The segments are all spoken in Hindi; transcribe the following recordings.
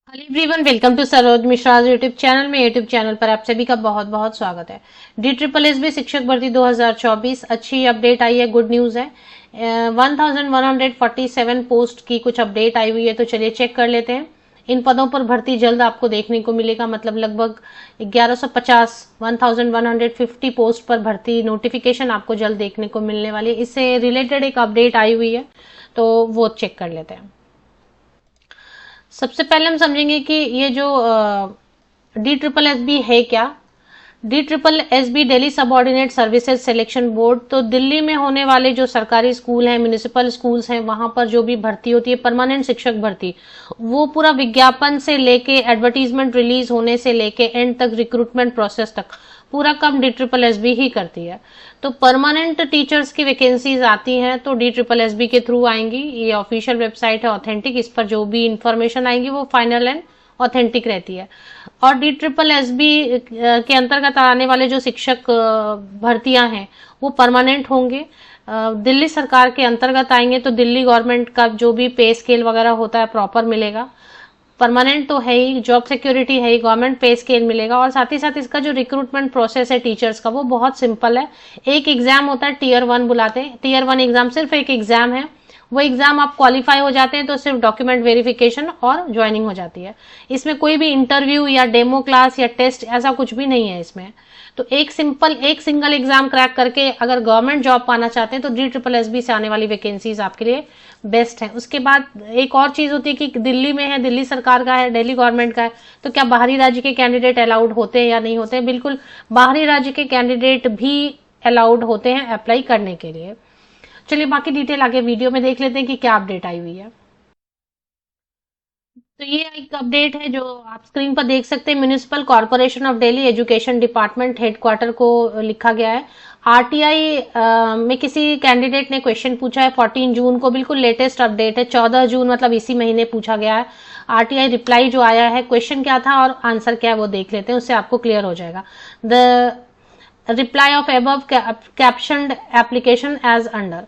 Hello everyone, welcome to Saroj Mishra YouTube channel में। यूट्यूब चैनल पर आप सभी का बहुत बहुत स्वागत है। DSSB शिक्षक भर्ती 2024 अच्छी अपडेट आई है, गुड न्यूज है। 1147 पोस्ट की कुछ अपडेट आई हुई है, तो चलिए चेक कर लेते हैं। इन पदों पर भर्ती जल्द आपको देखने को मिलेगा, मतलब लगभग 1150 पोस्ट पर भर्ती नोटिफिकेशन आपको जल्द देखने को मिलने वाली है। इससे रिलेटेड एक अपडेट आई हुई है, तो वो चेक कर लेते हैं। सबसे पहले हम समझेंगे कि ये जो DSSB है क्या। DSSB Delhi subordinate services selection board, तो दिल्ली में होने वाले जो सरकारी स्कूल हैं, म्यूनिसिपल स्कूल्स हैं, वहां पर जो भी भर्ती होती है, परमानेंट शिक्षक भर्ती, वो पूरा विज्ञापन से लेके एडवर्टीजमेंट रिलीज होने से लेके एंड तक रिक्रूटमेंट प्रोसेस तक पूरा काम DSSB ही करती है। तो परमानेंट टीचर्स की वैकेंसीज आती हैं तो DSSB के थ्रू आएंगी। ये ऑफिशियल वेबसाइट है ऑथेंटिक, इस पर जो भी इंफॉर्मेशन आएंगी वो फाइनल एंड ऑथेंटिक रहती है। और DSSB के अंतर्गत आने वाले जो शिक्षक भर्तियां हैं वो परमानेंट होंगे, दिल्ली सरकार के अंतर्गत आएंगे, तो दिल्ली गवर्नमेंट का जो भी पे स्केल वगैरह होता है प्रॉपर मिलेगा। परमानेंट तो है ही, जॉब सिक्योरिटी है ही, गवर्नमेंट पे स्केल मिलेगा। और साथ ही साथ इसका जो रिक्रूटमेंट प्रोसेस है टीचर्स का वो बहुत सिंपल है। एक एग्जाम होता है, टीयर 1 बुलाते हैं। टीयर 1 एग्जाम सिर्फ एक एग्जाम है, वो एग्जाम आप क्वालिफाई हो जाते हैं तो सिर्फ डॉक्यूमेंट वेरिफिकेशन और ज्वाइनिंग हो जाती है। इसमें कोई भी इंटरव्यू या डेमो क्लास या टेस्ट ऐसा कुछ भी नहीं है इसमें। तो एक सिंगल एग्जाम क्रैक करके अगर गवर्नमेंट जॉब पाना चाहते हैं तो DSSB से आने वाली वैकेंसीज आपके लिए बेस्ट है। उसके बाद एक और चीज होती है कि दिल्ली में है, दिल्ली सरकार का है, दिल्ली गवर्नमेंट का है, तो क्या बाहरी राज्य के कैंडिडेट अलाउड होते हैं या नहीं होते हैं? बिल्कुल, बाहरी राज्य के कैंडिडेट भी अलाउड होते हैं अप्लाई करने के लिए। चलिए बाकी डिटेल आगे वीडियो में देख लेते हैं कि क्या अपडेट आई हुई है। तो ये एक अपडेट है जो आप स्क्रीन पर देख सकते हैं। Municipal corporation of Delhi education department headquarter को लिखा गया है। आरटीआई में किसी कैंडिडेट ने क्वेश्चन पूछा है 14 जून को, बिल्कुल लेटेस्ट अपडेट है। 14 जून मतलब इसी महीने पूछा गया है। आरटीआई रिप्लाई जो आया है, क्वेश्चन क्या था और आंसर क्या है वो देख लेते हैं, उससे आपको क्लियर हो जाएगा। The reply of above captioned application as under.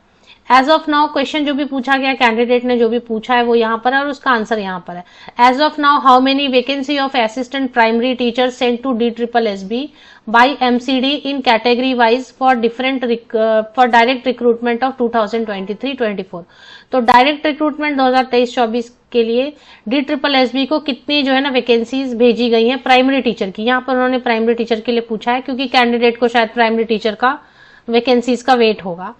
As of now question जो भी पूछा गया, कैंडिडेट ने जो भी पूछा है वो यहाँ पर है और उसका आंसर यहाँ पर है। As of now how many vacancy of assistant primary teacher sent to DSSB by MCD in category wise for direct recruitment of 2023-24। तो डायरेक्ट रिक्रूटमेंट 2023-24 के लिए DSSB को कितनी जो है ना वैकेंसीज भेजी गई हैं प्राइमरी टीचर की। यहाँ पर उन्होंने प्राइमरी टीचर के लिए पूछा है क्योंकि कैंडिडेट को शायद प्राइमरी टीचर का वैकेंसीज का वेट होगा।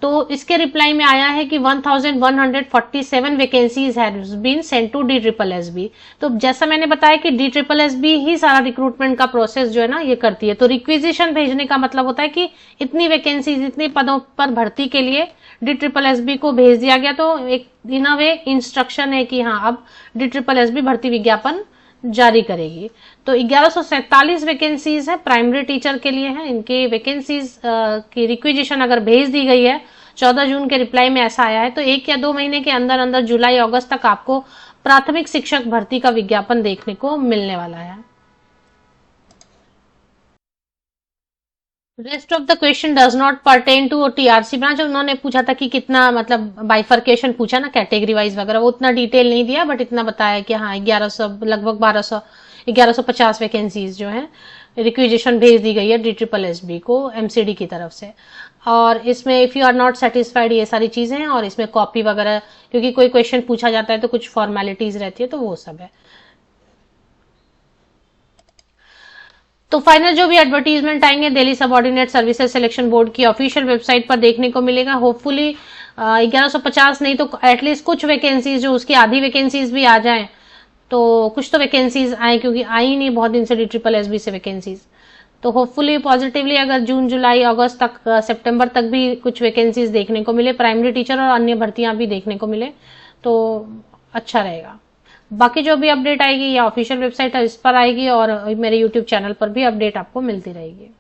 तो इसके रिप्लाई में आया है कि 1147 vacancies has been sent to DSSB। तो जैसा मैंने बताया कि DSSB ही सारा रिक्रूटमेंट का प्रोसेस जो है ना ये करती है। तो रिक्विजिशन भेजने का मतलब होता है कि इतनी वैकेंसीज, इतने पदों पर भर्ती के लिए DSSB को भेज दिया गया। तो एक इन अ वे इंस्ट्रक्शन है कि हाँ अब DSSB भर्ती विज्ञापन जारी करेगी। तो 1147 वैकेंसीज है प्राइमरी टीचर के लिए है। इनकी वैकेंसीज की रिक्विजिशन अगर भेज दी गई है 14 जून के रिप्लाई में ऐसा आया है, तो 1 या 2 महीने के अंदर अंदर जुलाई अगस्त तक आपको प्राथमिक शिक्षक भर्ती का विज्ञापन देखने को मिलने वाला है। Rest of the question does not pertain to TRC branch. उन्होंने पूछा था कि कितना, मतलब बाइफर्केशन पूछा ना कैटेगरी वाइज वगैरह, वो उतना डिटेल नहीं दिया, बट इतना बताया कि हाँ 1100 लगभग 1150 वैकेंसीज जो है रिक्विजिशन भेज दी गई है DSSB को MCD की तरफ से। और इसमें if you are not satisfied ये सारी चीजें हैं, और इसमें कॉपी वगैरह, क्योंकि कोई क्वेश्चन पूछा जाता है तो कुछ फॉर्मेलिटीज रहती है, तो वो सब है। तो फाइनल जो भी एडवर्टीजमेंट आएंगे Delhi subordinate services selection board की ऑफिशियल वेबसाइट पर देखने को मिलेगा। होपफुली 1150 नहीं तो एटलीस्ट कुछ वैकेंसीज, जो उसकी आधी वैकेंसीज भी आ जाएं तो कुछ तो वैकेंसीज आए, क्योंकि आई नहीं बहुत दिन से DSSB से वैकेंसीज। तो होपफुली पॉजिटिवली अगर जून जुलाई अगस्त तक सितंबर तक भी कुछ वैकेंसीज देखने को मिले, प्राइमरी टीचर और अन्य भर्तियां भी देखने को मिले तो अच्छा रहेगा। बाकी जो भी अपडेट आएगी या ऑफिशियल वेबसाइट है इस पर आएगी, और मेरे यूट्यूब चैनल पर भी अपडेट आपको मिलती रहेगी।